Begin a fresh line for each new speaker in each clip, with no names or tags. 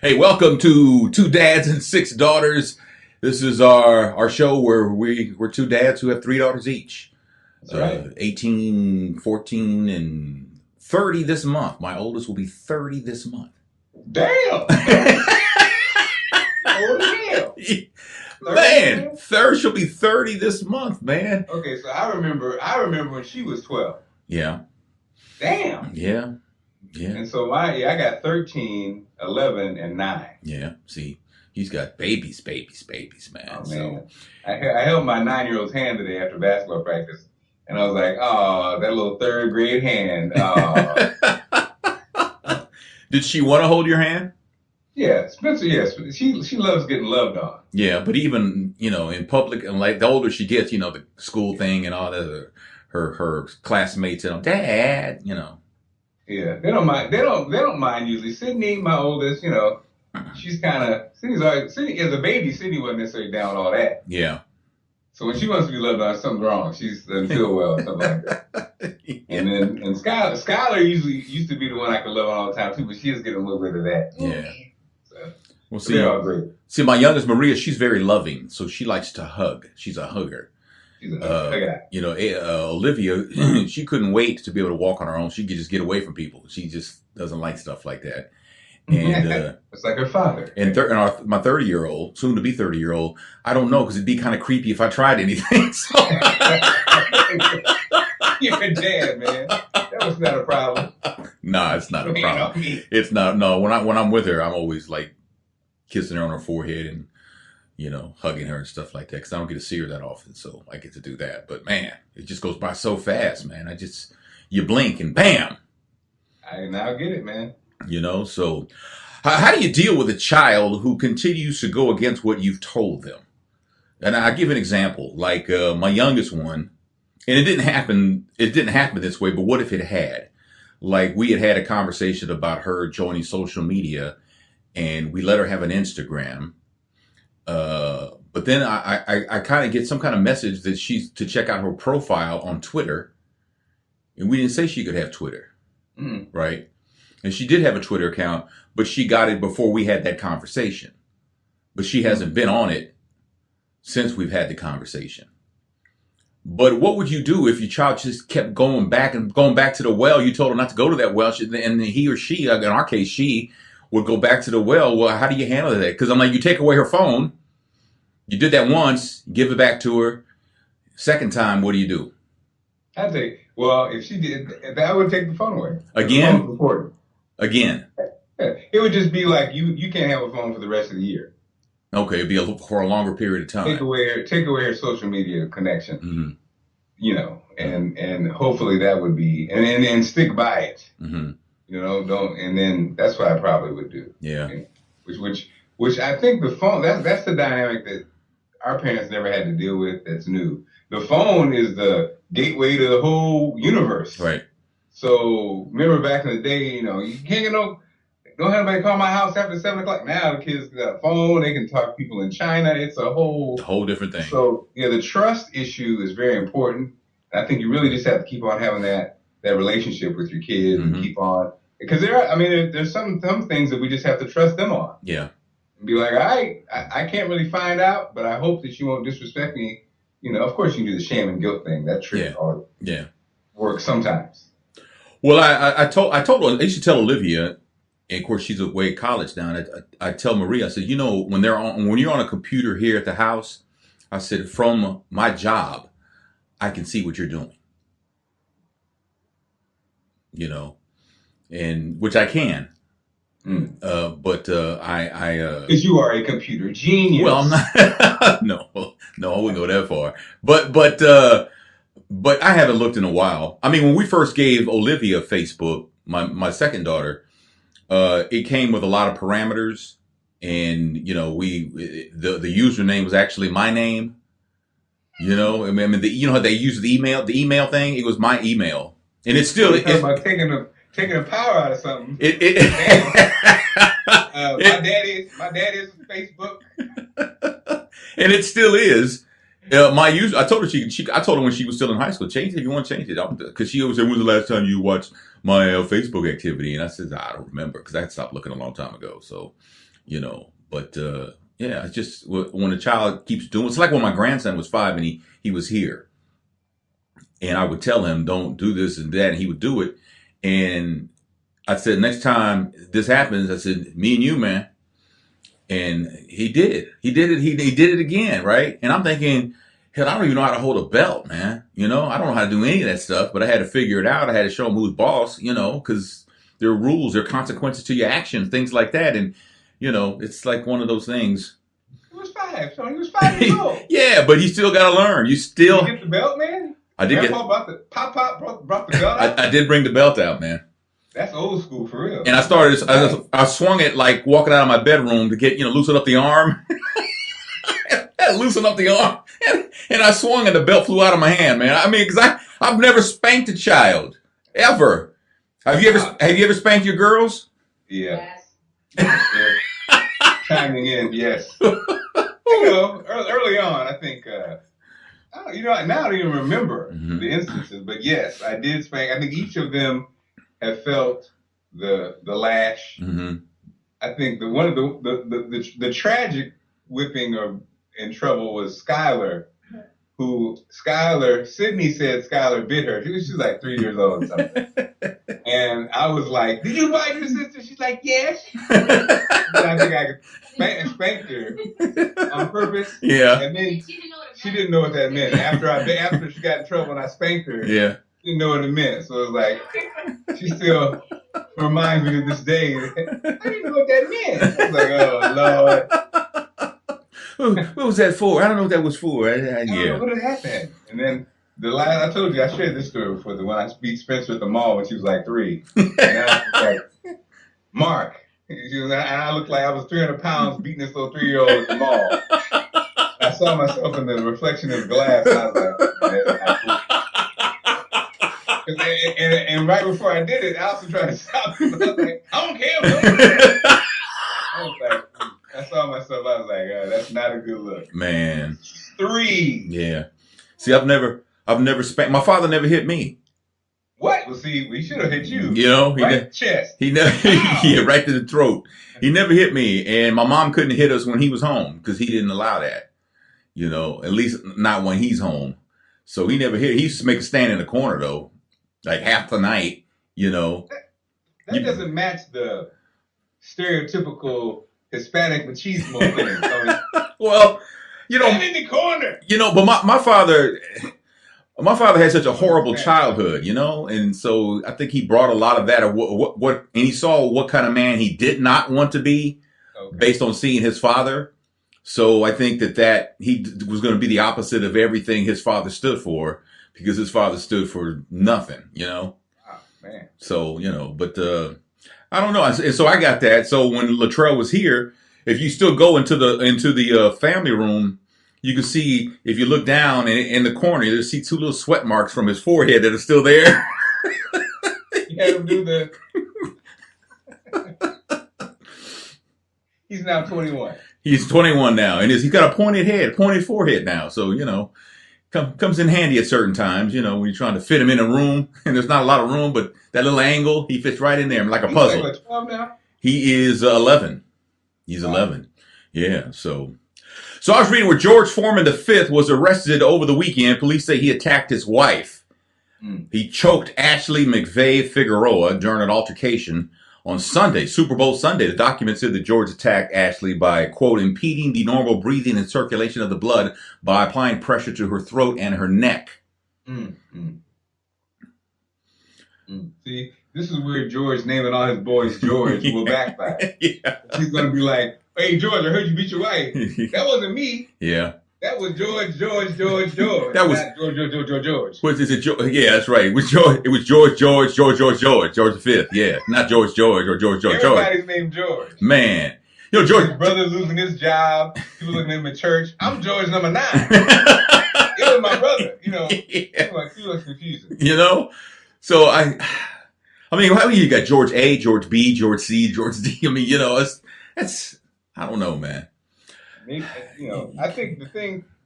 Hey, welcome to Two Dads and Six Daughters. This is our show where we're two dads who have three daughters each.
That's right.
18, 14, and 30 this month. My oldest will be 30 this month.
Damn. Old as hell.
Man, third she'll be 30 this month, man.
Okay, so I remember when she was 12.
Yeah.
Damn.
Yeah. Yeah.
And so I got 13, 11, and 9.
Yeah. See, he's got babies, man.
Oh, man.
So
I held my 9-year-old's hand today after basketball practice, and I was like, oh, that little third grade hand. Oh.
Did she want to hold your hand?
Yeah, Spencer, yes. She loves getting loved on.
Yeah, but even, in public, and like the older she gets, the school thing and all that, her classmates and dad,
Yeah, they don't mind. They don't mind usually. Sydney, my oldest, she's kind of Sydney as a baby. Sydney wasn't necessarily down with all that.
Yeah.
So when she wants to be loved on, something's wrong. She doesn't feel well or something like that.
Yeah.
And Skylar usually used to be the one I could love on all the time too, but she is getting a little bit of that.
Yeah.
So,
Well,
they're all great.
see, my youngest Maria, she's very loving, so she likes to hug. She's a hugger.
She's a
Olivia, she couldn't wait to be able to walk on her own. She could just get away from people. She just doesn't like stuff like that. And
it's like her father.
And my 30-year-old, soon to be 30-year-old, I don't know because it'd be kind of creepy if I tried anything. So.
You're a dad, man. That was not a problem.
Nah, it's not a problem. It's not. No, when I'm with her, I'm always like kissing her on her forehead and hugging her and stuff like that because I don't get to see her that often, so I get to do that. But man, it just goes by so fast, man. You blink and bam.
I now get it, man.
So how do you deal with a child who continues to go against what you've told them? And I'll give an example, like my youngest one, and it didn't happen this way, but what if it had? Like we had a conversation about her joining social media and we let her have an Instagram. But then I kind of get some kind of message that she's to check out her profile on Twitter. And we didn't say she could have Twitter, right? And she did have a Twitter account, but she got it before we had that conversation. But she hasn't been on it since we've had the conversation. But what would you do if your child just kept going back to the well? You told her not to go to that well, and he or she, in our case, she would go back to the well. Well, how do you handle that? Because I'm like, you take away her phone. You did that once, give it back to her. Second time, what do you do?
I'd say, well, if she did, that would take the phone away.
Again?
The phone was important.
Again.
It would just be like you can't have a phone for the rest of the year.
Okay, it'd be for a longer period of time.
Take away her social media connection.
Mm-hmm.
And hopefully that would be and stick by it.
Mm-hmm.
And then that's what I probably would do.
Yeah.
Which I think the phone that's the dynamic that our parents never had to deal with. That's new. The phone is the gateway to the whole universe.
Right.
So remember back in the day, you can't don't have anybody call my house after 7 o'clock. Now the kids got a phone, they can talk to people in China. It's a whole
different thing.
So yeah, the trust issue is very important. I think you really just have to keep on having that relationship with your kids and keep on because there's some things that we just have to trust them on.
Yeah.
And be like, all right, I can't really find out, but I hope that you won't disrespect me. Of course you can do the shame and guilt thing. That trick works sometimes.
Well, I told her, I used to tell Olivia, and of course she's away at college now. I tell Maria, I said, when you're on a computer here at the house, I said, from my job, I can see what you're doing. And which I can. But
because you are a computer genius.
Well, I'm not. No, I wouldn't go that far. But I haven't looked in a while. I mean, when we first gave Olivia Facebook, my second daughter, it came with a lot of parameters, and the username was actually my name. I mean, how they use the email thing. It was my email, and it's still
about taking the power out of something. My daddy's Facebook,
and it still is. I told her I told her when she was still in high school, change it if you want to change it, because she always said, "When's the last time you watched my Facebook activity, and I said I don't remember because I had stopped looking a long time ago. So, but yeah, it's just when a child keeps doing. It's like when my grandson was 5 and he was here, and I would tell him don't do this and that, and he would do it, and I said next time this happens, I said me and you, man, and he did it. He did it. He did it again, right? And I'm thinking, hell, I don't even know how to hold a belt, man. I don't know how to do any of that stuff, but I had to figure it out. I had to show him who's boss, because there are rules, there are consequences to your actions, things like that. And, it's like one of those things.
He was 5, so he was 5 years old.
Yeah, but you still got to learn. You
Did
still.
you get the belt, man?
I did
Grandpa brought the belt out?
I did bring the belt out, man.
That's old school for real.
And I swung it like walking out of my bedroom to get, loosen up the arm. Loosen up the arm. And I swung and the belt flew out of my hand, man. I mean, because I've never spanked a child. Ever. Have you ever spanked your girls?
Yeah.
Yes.
Chiming in, yes. Early on, I think, now I don't even remember the instances, but yes, I did spank. I think each of them have felt the lash.
Mm-hmm.
I think one of the tragic whipping or in trouble was Skylar, Sydney said Skylar bit her. She was like 3 years old or something. And I was like, did you bite your sister? She's like, yes. And I think I spanked her on purpose.
Yeah.
And then she didn't know what that meant. After she got in trouble and I spanked her,
Yeah.
she didn't know what it meant. So it was like, she still reminds me to this day, I didn't know what that meant. I was like, oh, Lord.
What was that for? I don't know what that was for.
I don't know what had happened. And then I told you, I shared this story before, when I beat Spencer at the mall when she was like 3. And I was like, Mark. And I looked like I was 300 pounds beating this little 3-year-old at the mall. I saw myself in the reflection of the glass, and I was like, and right before I did it, Allison tried to stop me. But I was like, I don't care. I was like, I saw myself. I was like, oh, that's not a good look.
Man.
3.
Yeah. See, I've never spanked. My father never hit me.
What? Well, see, we should have hit you.
Right
chest.
He never. Yeah, right to the throat. He never hit me, and my mom couldn't hit us when he was home because he didn't allow that. At least not when he's home. So he never hit. He used to make a stand in the corner though, like half the night.
That doesn't match the stereotypical Hispanic machismo thing.
Well,
stand in the corner.
But my father had such a horrible childhood, and so I think he brought a lot of that of what and he saw what kind of man he did not want to be based on seeing his father. So I think that he was going to be the opposite of everything his father stood for, because his father stood for nothing,
Oh, man.
So, but I don't know. And so I got that. So when Latrell was here, if you still go into the family room, you can see, if you look down in the corner, you'll see 2 little sweat marks from his forehead that are still there.
You had him do the... He's now 21.
He's 21 now, and he's got a pointed forehead now. So, comes in handy at certain times, when you're trying to fit him in a room, and there's not a lot of room, but that little angle, he fits right in there like a puzzle.
He's like 12 now?
He is 11. He's 11. Yeah, so I was reading where George Foreman V was arrested over the weekend. Police say he attacked his wife. He choked Ashley McVeigh Figueroa during an altercation on Sunday, Super Bowl Sunday. The document said that George attacked Ashley by, quote, impeding the normal breathing and circulation of the blood by applying pressure to her throat and her neck.
See, this is where George naming all his boys George will backfire.
Yeah.
He's going to be like, hey, George, I heard you beat your wife. That wasn't me.
Yeah.
That was George.
That was
not George.
What is it? Yeah, that's right. It was George V. Yeah, not George or George.
Everybody's named George.
Man, George.
His brother losing his job. People looking at him in church. I'm George number 9. It was my brother. He was confusing.
So I mean, how you got George A, George B, George C, George D? I mean, that's I don't know, man.
I think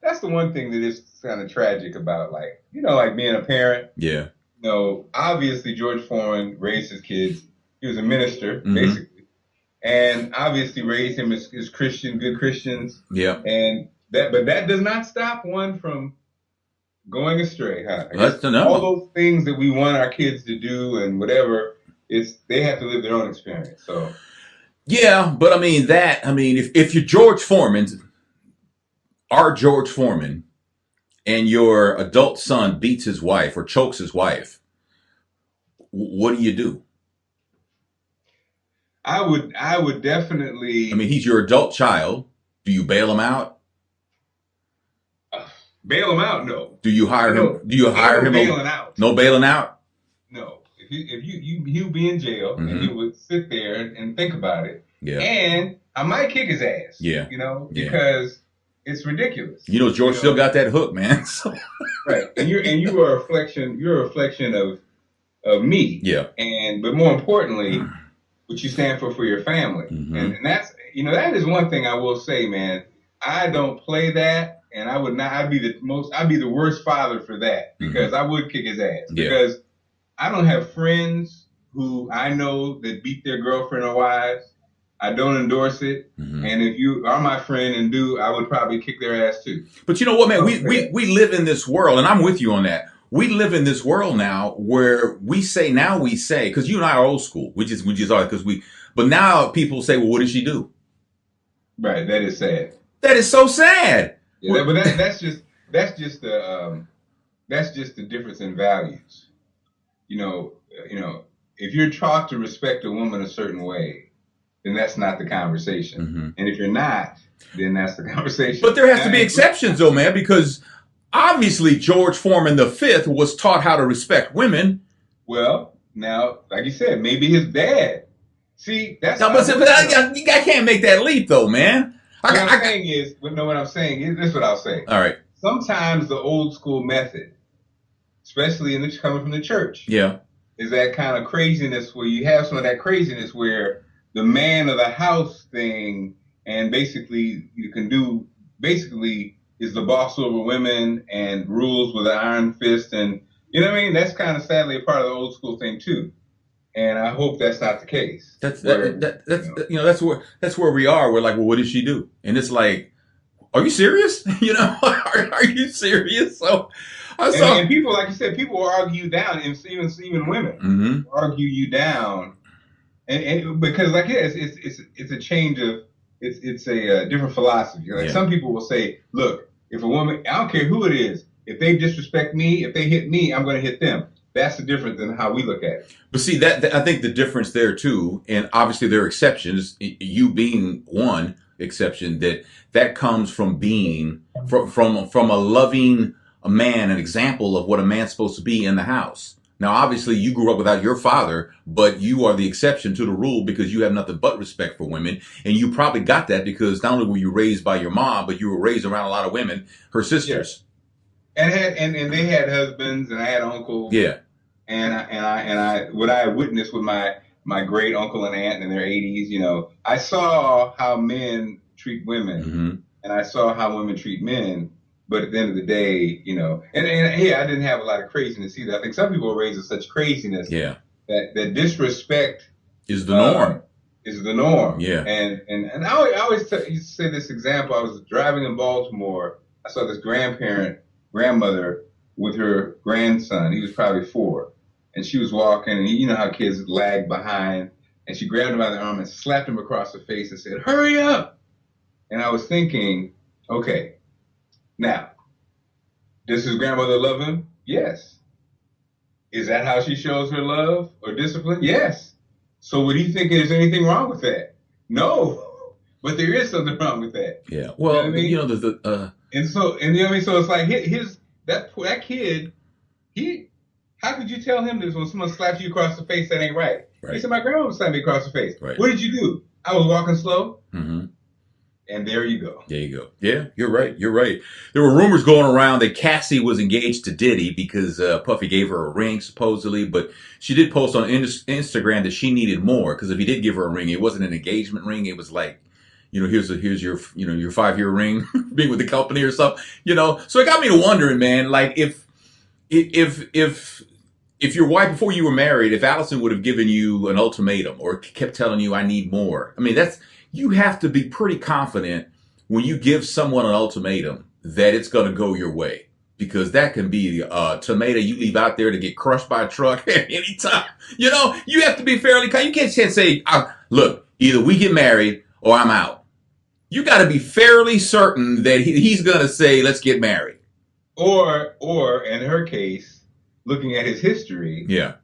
that's the one thing that is kind of tragic about, like being a parent.
Yeah.
No, obviously George Foreman raised his kids. He was a minister,
Hmm.
basically, and obviously raised him as Christian, good Christians.
Yeah.
And but that does not stop one from going astray, huh? I guess
That's
all
no.
those things that we want our kids to do and whatever, they have to live their own experience. So
Yeah, but I mean, if you're George Foreman, our George Foreman, and your adult son beats his wife or chokes his wife, what do you do?
I would
I mean,
definitely
he's your adult child. Do you bail him out?
uh, bail them out. No,
Do you hire him?
no,
Do you
ain't
hire
no
him?
bailing out.
No bailing out.
No, if you he'll be in jail and he
Hmm.
would sit there and think about it,
Yeah.
and I might kick his ass,
Yeah. Yeah.
because it's ridiculous,
You know, George still got that hook, man. So,
right? And you are a reflection. You're a reflection of me,
yeah.
but more importantly, what you stand for your family,
Hmm.
and that's that is one thing I will say, man. I don't play that, and I would not. I'd be the worst father for that
Hmm.
because I would kick his ass
Yeah.
because I don't have friends who I know that beat their girlfriend or wives. I don't endorse it.
Hmm.
And if you are my friend and do, I would probably kick their ass too.
But you know what, man?
I
We,
would say
we
that.
we live in this world, and I'm with you on that. We live in this world now where we say because you and I are old school, which is all because we. But now people say, well, what did she do?
Right. That is sad.
That is so sad.
Yeah. But that's just the difference in values. You know, if you're taught to respect a woman a certain way, then that's not the conversation.
Hmm.
And if you're not, then that's the conversation.
But there has to be exceptions, though, man, because obviously George Foreman the Fifth was taught how to respect women.
Well, now, like you said, maybe his dad. See, that's
No, but I can't make that leap, though, man.
what I'm saying is, no, what I'm saying is, this is what I'll say.
All right.
Sometimes the old school method, especially coming from the church,
Yeah.
is that kind of craziness where you have some of that craziness where the man of the house thing, and basically is the boss over women and rules with an iron fist, and you know what I mean. That's kind of sadly a part of the old school thing too. And I hope that's not the case.
That's
Where,
that's
you know,
that's where we are. We're like, well, what did she do? And it's like, are you serious? You know, are you serious? So I saw.
and people, like you said, people will argue you down, and even women
Hmm.
argue you down, and because like it's a change of it's a different philosophy. Like
Yeah.
some people will say, look, if a woman, I don't care who it is, if they disrespect me, if they hit me, I'm going to hit them. That's the difference in how we look at it.
But see that I think the difference there too, and obviously there are exceptions. You being one exception that comes from being from a loving a man, an example of what a man's supposed to be in the house. Now, obviously, you grew up without your father, but you are the exception to the rule because you have nothing but respect for women, and you probably got that because not only were you raised by your mom, but you were raised around a lot of women, her
Yeah.
sisters.
And they had husbands, and I had uncles,
Yeah.
and what I witnessed with my great uncle and aunt in their 80s, I saw how men treat women,
Hmm.
and I saw how women treat men. But at the end of the day, and hey, I didn't have a lot of craziness either. I think some people are raised with such craziness
Yeah.
that disrespect
Is the norm.
is the norm.
Yeah.
And I always used to say this example. I was driving in Baltimore. I saw this grandmother with her grandson. He was probably 4, and she was walking, and you know how kids lag behind. And she grabbed him by the arm and slapped him across the face and said, "Hurry up!" And I was thinking, okay, now, does his grandmother love him? Yes. Is that how she shows her love or discipline? Yes. So what do you think? Is anything wrong with that? No. But there is something wrong with that.
Yeah.
You know
Well,
what I mean?
you know the
And so, and you know what I mean? So it's like that kid, how could you tell him this when someone slaps you across the face that ain't right?
Right.
He said, my grandma slapped me across the face.
Right.
What did you do? I was walking slow.
Hmm.
And there you go.
There you go. Yeah, you're right. You're right. There were rumors going around that Cassie was engaged to Diddy because Puffy gave her a ring, supposedly. But she did post on Instagram that she needed more because if he did give her a ring, it wasn't an engagement ring. It was like, here's your your 5-year ring, being with the company or something. So it got me to wondering, man, like if if your wife before you were married, if Allison would have given you an ultimatum or kept telling you I need more, I mean that's you have to be pretty confident when you give someone an ultimatum that it's going to go your way because that can be a tomato you leave out there to get crushed by a truck at any time. You know, you have to be fairly. You can't say, "Look, either we get married or I'm out." You got to be fairly certain that he's going to say, "Let's get married."
Or in her case, looking at his history,
Yeah,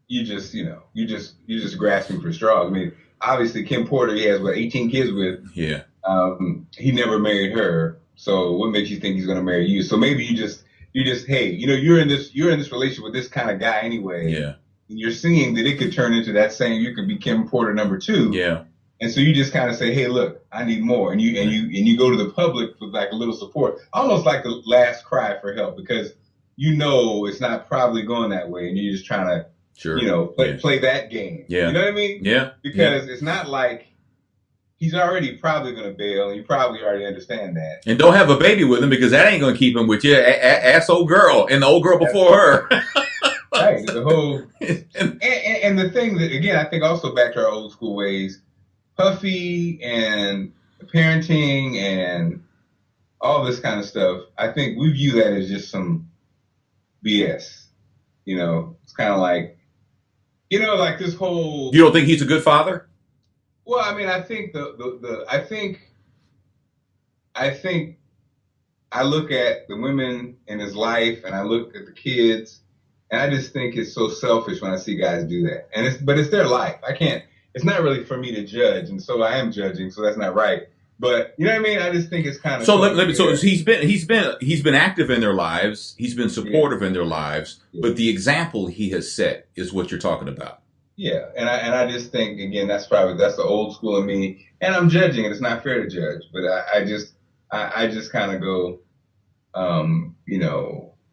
you just grasping for straws. I mean, obviously Kim Porter, he has 18 kids with.
yeah,
He never married her. So what makes you think he's going to marry you? So maybe you just, hey, you're in this relationship with this kind of guy anyway.
yeah,
And you're seeing that it could turn into that same, you could be Kim Porter number 2.
yeah.
And so you just kind of say, hey, look, I need more. And you go to the public with like a little support, almost like the last cry for help, because it's not probably going that way. And you're just trying to,
Sure.
play that game.
Yeah.
You know what I mean?
Yeah.
Because it's not like he's already probably going to bail, and you probably already understand that.
And don't have a baby with him because that ain't going to keep him with you. Ass old girl and the old girl before her.
Right. The whole and the thing that, again, I think also back to our old school ways, Puffy and parenting and all this kind of stuff, I think we view that as just some BS. It's kind of like, like this whole.
You don't think he's a good father?
Well, I mean, I think I think I look at the women in his life and I look at the kids, and I just think it's so selfish when I see guys do that. But it's their life. I can't. It's not really for me to judge, and so I am judging. So that's not right. But you know what I mean? I just think it's kind of.
So let me. So he's been active in their lives. He's been supportive in their lives. Yeah. But the example he has set is what you're talking about.
Yeah, and I just think, again, that's the old school in me, and I'm judging it. It's not fair to judge, but I just kind of go,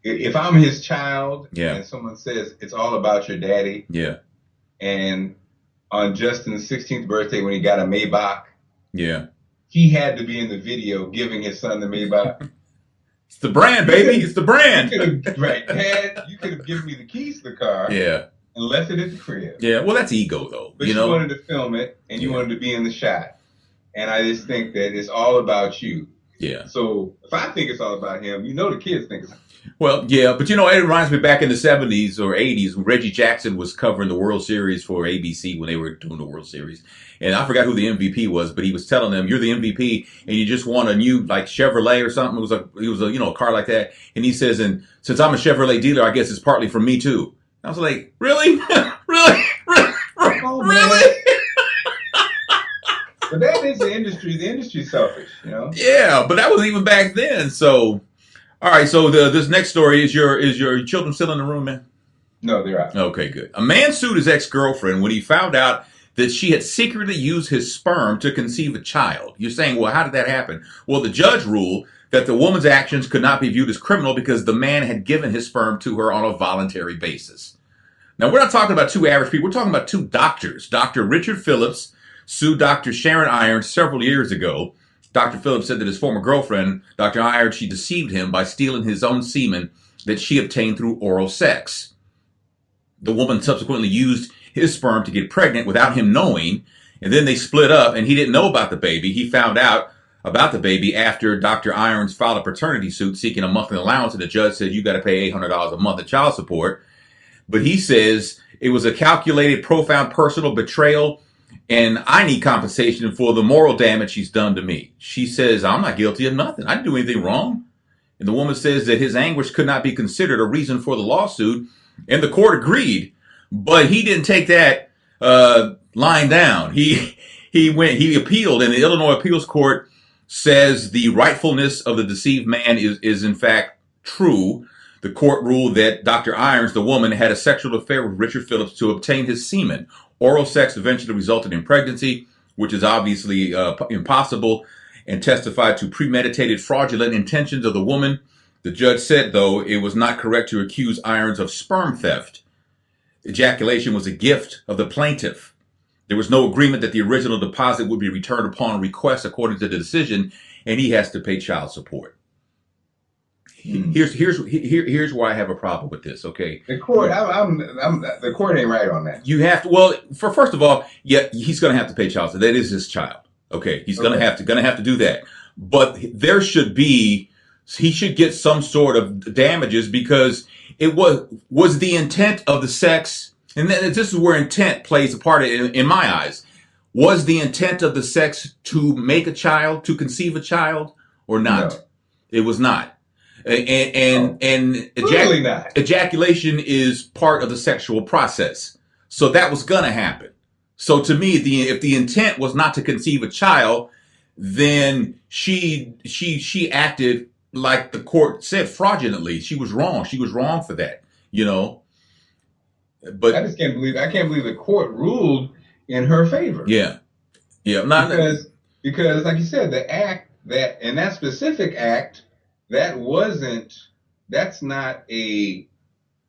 if I'm his child, and someone says it's all about your daddy, and on Justin's 16th birthday when he got a Maybach, he had to be in the video giving his son the Maybach.
It's the brand, baby. It's the brand.
Right, Dad, you could have given me the keys to the car.
Yeah.
And left it at the crib.
Yeah, well, that's ego, though.
But you wanted to film it, and you wanted to be in the shot. And I just think that it's all about you.
Yeah.
So if I think it's all about him, the kids think it's.
Well, yeah, but it reminds me back in the 70s or 80s when Reggie Jackson was covering the World Series for ABC when they were doing the World Series. And I forgot who the MVP was, but he was telling them, "You're the MVP, and you just want a new like Chevrolet or something." It was a car like that. And he says, "And since I'm a Chevrolet dealer, I guess it's partly for me too." I was like, really? Really?
Oh,
really?
But that is the industry. The industry's selfish,
Yeah, but that was even back then. So, all right. So this next story is your children still in the room, man?
No, they're out.
Okay, good. A man sued his ex-girlfriend when he found out that she had secretly used his sperm to conceive a child. You're saying, well, how did that happen? Well, the judge ruled that the woman's actions could not be viewed as criminal because the man had given his sperm to her on a voluntary basis. Now, we're not talking about two average people. We're talking about two doctors. Dr. Richard Phillips sued Dr. Sharon Irons several years ago. Dr. Phillips said that his former girlfriend, Dr. Irons, she deceived him by stealing his own semen that she obtained through oral sex. The woman subsequently used his sperm to get pregnant without him knowing, and then they split up, and he didn't know about the baby. He found out about the baby after Dr. Irons filed a paternity suit seeking a monthly allowance, and the judge said you got to pay $800 a month in child support. But he says it was a calculated, profound personal betrayal, and I need compensation for the moral damage she's done to me. She says, I'm not guilty of nothing. I didn't do anything wrong. And the woman says that his anguish could not be considered a reason for the lawsuit, and the court agreed. But he didn't take that line down. He appealed, and the Illinois Appeals Court says the rightfulness of the deceived man is in fact true. The court ruled that Dr. Irons, the woman, had a sexual affair with Richard Phillips to obtain his semen. Oral sex eventually resulted in pregnancy, which is obviously impossible, and testified to premeditated fraudulent intentions of the woman. The judge said, though, it was not correct to accuse Irons of sperm theft. Ejaculation was a gift of the plaintiff. There was no agreement that the original deposit would be returned upon request according to the decision, and he has to pay child support.
Mm.
Here's why I have a problem with this. Okay,
The court, the court ain't right on that.
you have to. Well, for first of all, yeah, he's going to have to pay child support. That is his child. Okay, he's
Okay.
going to have to do that. But there should be he should get some sort of damages because it was the intent of the sex, and then this is where intent plays a part in my eyes. Was the intent of the sex to make a child, to conceive a child, or not?
No,
It was not. And
clearly not.
ejaculation is part of the sexual process. So that was gonna happen. So to me, if the intent was not to conceive a child, then she acted like the court said fraudulently. She was wrong. She was wrong for that. You know.
I
But
just I can't believe the court ruled in her favor.
yeah, yeah. Not
Because like you said, the act that specific act, that's not a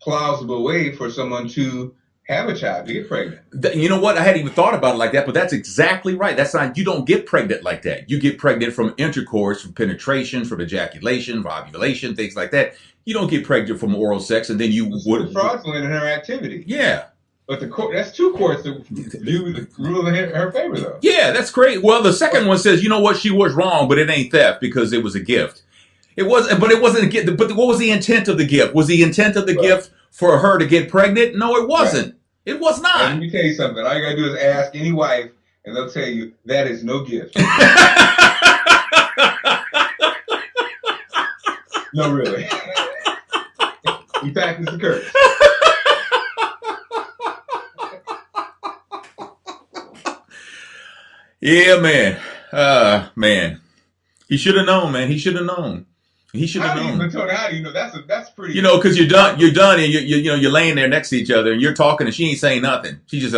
plausible way for someone to have a child, to get pregnant.
You know what? I hadn't even thought about it like that, but that's exactly right. That's not, you don't get pregnant like that. You get pregnant from intercourse, from penetration, from ejaculation, from ovulation, things like that. You don't get pregnant from oral sex, and then you would.
Fraudulent in her activity.
Yeah.
But the court, that's two courts that view the rule in her favor, though.
Yeah, that's great. Well, the second one says, you know what? She was wrong, but it ain't theft because it was a gift. It wasn't a gift. But what was the intent of the gift? Was the intent of the gift for her to get pregnant? No, it wasn't.
Right.
It was
And
not.
let me tell you something. All you gotta do is ask any wife, and they'll tell you that is no gift. No, really. In fact, it's a curse.
Yeah, man. Man. He should have known, man. He should have known. He should have known.
But Tony, how do you know? That's pretty.
You know, because you're done, and you're laying there next to each other, and you're talking, and she ain't saying nothing. She just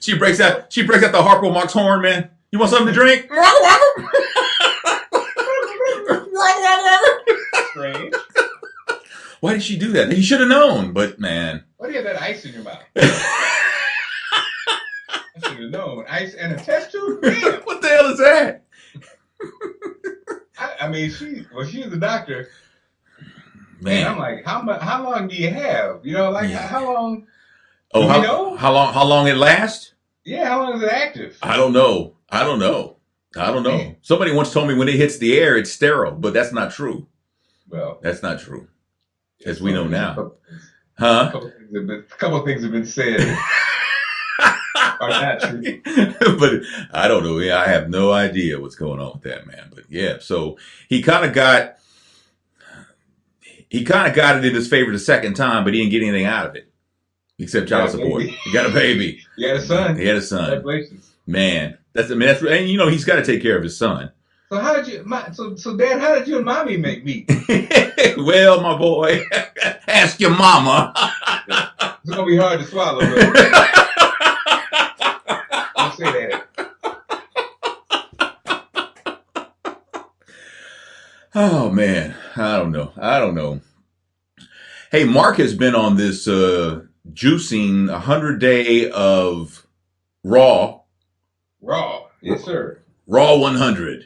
She breaks out the Harpo Marx horn, man. You want something to drink?
Strange.
Why did she do that? He should have known, but man.
Why do you have that ice in your mouth? I should have known. Ice and a test tube? Damn.
What the hell is that?
I mean, she's a doctor.
Man,
and I'm like, how long do you have? You know, like how long?
Oh,
do you know?
How long it lasts?
Yeah, how long is it active?
I don't know. Man. Somebody once told me when it hits the air, it's sterile, but that's not true.
Well,
that's not true, as we know now.
A couple of things have been said are not true.
But I don't know. Yeah, I have no idea what's going on with that, man. But yeah, so he kind of got it in his favor the second time, but he didn't get anything out of it except child support. He got a baby.
He had a son.
Congratulations, man. That's and you know he's got to take care of his son.
So how did you, Dad? How did you and Mommy meet?
Well, my boy, ask your mama.
It's gonna be hard to swallow. But don't say that.
Oh man, I don't know. Hey, Mark has been on this juicing 100-day of Raw.
Raw, yes sir.
Raw 100.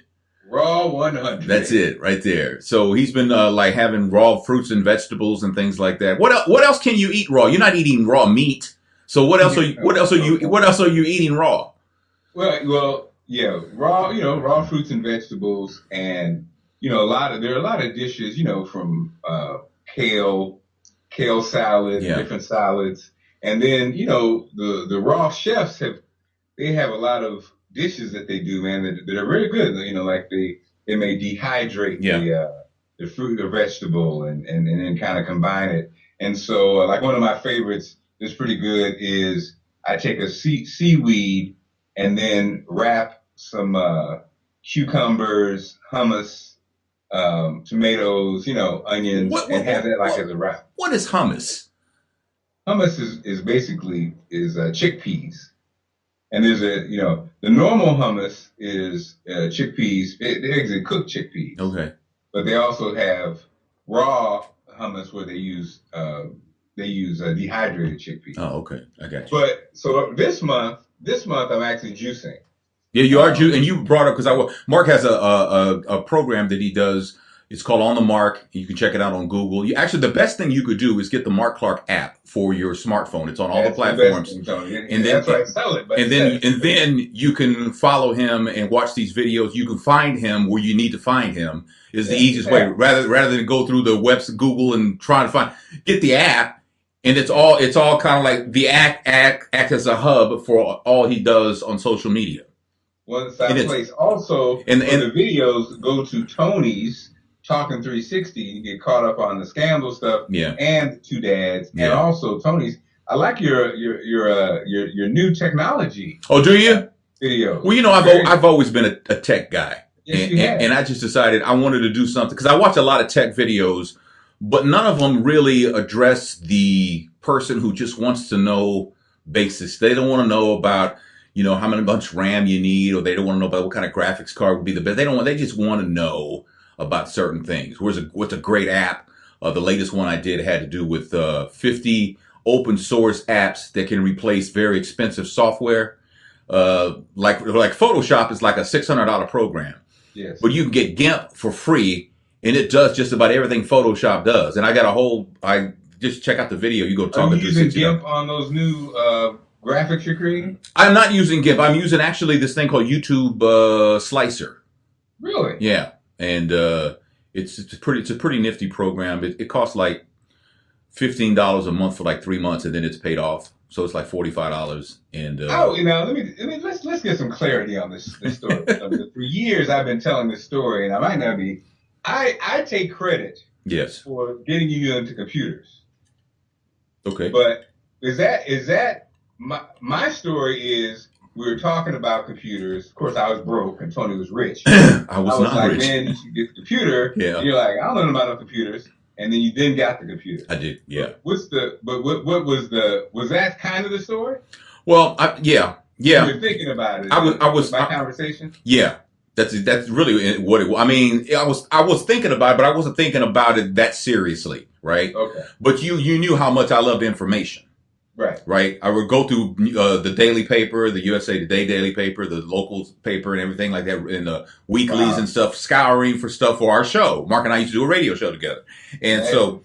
Raw 100.
That's it, right there. So he's been like having raw fruits and vegetables and things like that. What else can you eat raw? You're not eating raw meat. So what else are you eating raw?
Well, yeah, raw. You know, raw fruits and vegetables, and you know, there are a lot of dishes. You know, from kale salad, different salads, and then you know the raw chefs have a lot of dishes that they do, man, that are very good. You know, like they may dehydrate the fruit or vegetable and then kind of combine it. And so, like one of my favorites that's pretty good is I take a seaweed and then wrap some cucumbers, hummus, tomatoes, you know, onions, and have that like as a wrap.
What is hummus?
Hummus is basically chickpeas. And there's the normal hummus is chickpeas. They actually cook chickpeas.
Okay.
But they also have raw hummus where they use dehydrated chickpeas.
Oh, okay. I got you.
But so this month I'm actually juicing.
Yeah, you are Jew,
Um,
and you brought up because Mark has a program that he does. It's called On the Mark. You can check it out on Google. Actually, the best thing you could do is get the Mark Clark app for your smartphone. It's on all the
that's the best
platforms,
thing, Tony.
and
That's
then
right. Sell it, but
and then and then you can follow him and watch these videos. You can find him where you need to find him. Is the easiest way rather than go through the website Google and try to get the app. And it's all kind of like the act as a hub for all he does on social media.
One side place. Also,
and
the videos go to Tony's Talking 360. You get caught up on the scandal stuff,
yeah,
and the Two Dads,
yeah.
and also Tony's. I like your new technology.
Oh, do you?
Videos.
Well, I've always been a tech guy,
yes, you have.
And I just decided I wanted to do something because I watch a lot of tech videos, but none of them really address the person who just wants to know basics. They don't want to know about how many bunch RAM you need, or they don't want to know about what kind of graphics card would be the best. They just want to know about certain things. What's a great app? The latest one I did had to do with 50 open source apps that can replace very expensive software. Like Photoshop is like a $600 program.
Yes.
But you can get GIMP for free, and it does just about everything Photoshop does. And I just check out the video. You go talk to.
Are you using GIMP on those new graphics you're creating?
I'm not using GIMP. I'm using actually this thing called YouTube Slicer.
Really?
Yeah, and it's a pretty nifty program. It costs like $15 a month for like 3 months, and then it's paid off. So it's like $45. And
let's get some clarity on this story. For years I've been telling this story, and I might not be. I take credit.
Yes.
For getting you into computers.
Okay.
But is that my story is we were talking about computers. Of course, I was broke and Tony was rich.
I was not
like,
rich.
man, you should get the computer.
Yeah.
And you're like, I don't know about no computers. And then you then got the computer.
I did. Yeah.
What was that kind of the story?
Well, yeah.
You were thinking about it. I was my conversation.
Yeah. That's really what it was. I mean, I was thinking about it, but I wasn't thinking about it that seriously, right?
Okay.
But you knew how much I loved information.
Right.
Right. I would go through the daily paper, the USA Today daily paper, the local paper, and everything like that, and the weeklies and stuff, scouring for stuff for our show. Mark and I used to do a radio show together, and so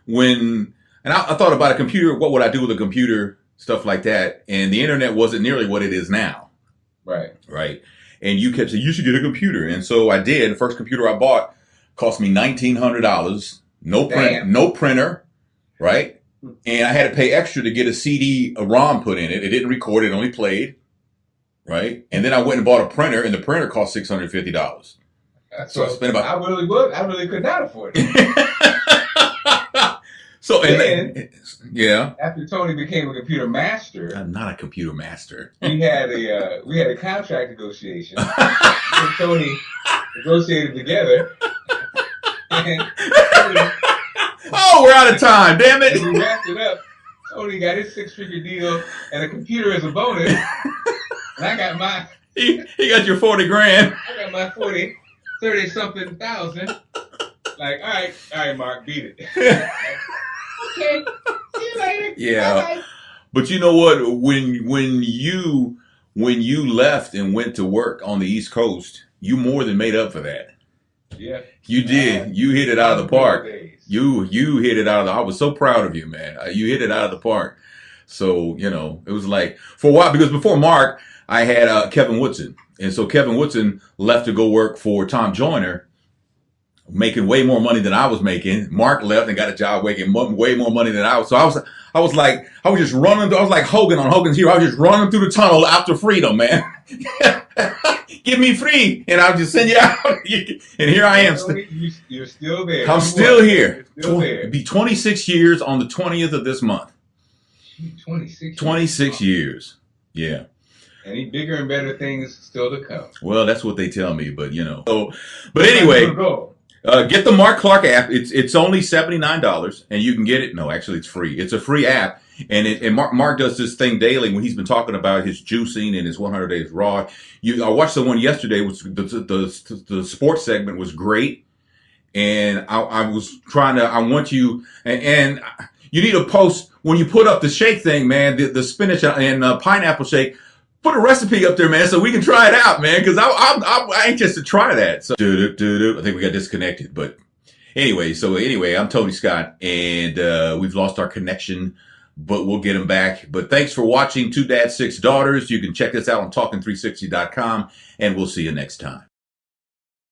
when I thought about a computer, what would I do with a computer, stuff like that, and the internet wasn't nearly what it is now.
Right.
Right. And you kept saying you should get a computer, and so I did. The first computer I bought cost me $1,900. No printer, right? And I had to pay extra to get a ROM put in it. It didn't record; it only played, right? And then I went and bought a printer, and the printer cost $650.
So I spent about. I really could not afford it.
So
yeah. After Tony became a computer master,
I'm not a computer master.
we had a contract negotiation. Me and Tony negotiated together.
Oh, we're out of time. Damn it!
We wrapped it up. Tony got his 6-figure deal and a computer as a bonus, and I got my.
He got your $40,000.
I got my 30-something thousand. Like, all right, Mark, beat it. Okay, see you later.
Yeah.
Bye-bye.
But you know what? When you left and went to work on the East Coast, you more than made up for that.
Yeah.
You did. You hit it out of the park. You hit it out of the. I was so proud of you, man. You hit it out of the park. So it was like for a while, because before Mark, I had Kevin Woodson, and so Kevin Woodson left to go work for Tom Joyner, making way more money than I was making. Mark left and got a job making way more money than I was. So I was just running. I was like Hogan on Hogan's Hero. I was just running through the tunnel after freedom, man. Give me free, and I'll just send you out. And here I am.
You're still there.
I'm still here.
You're still there.
It'll be 26 years on the 20th of this month. 26 years. Yeah.
Any bigger and better things still to come.
Well, that's what they tell me, but but anyway. Get the Mark Clark app. It's only $79, and you can get it. No, actually, it's free. It's a free app, and Mark does this thing daily when he's been talking about his juicing and his 100 days raw. I watched the one yesterday, which the sports segment was great, and I was trying to. I want you and you need to post when you put up the shake thing, man. The spinach and pineapple shake. Put a recipe up there, man, so we can try it out, man, because I'm anxious to try that. So, I think we got disconnected, but anyway, I'm Tony Scott, and we've lost our connection, but we'll get him back. But thanks for watching Two Dads, Six Daughters. You can check this out on talking360.com, and we'll see you next time.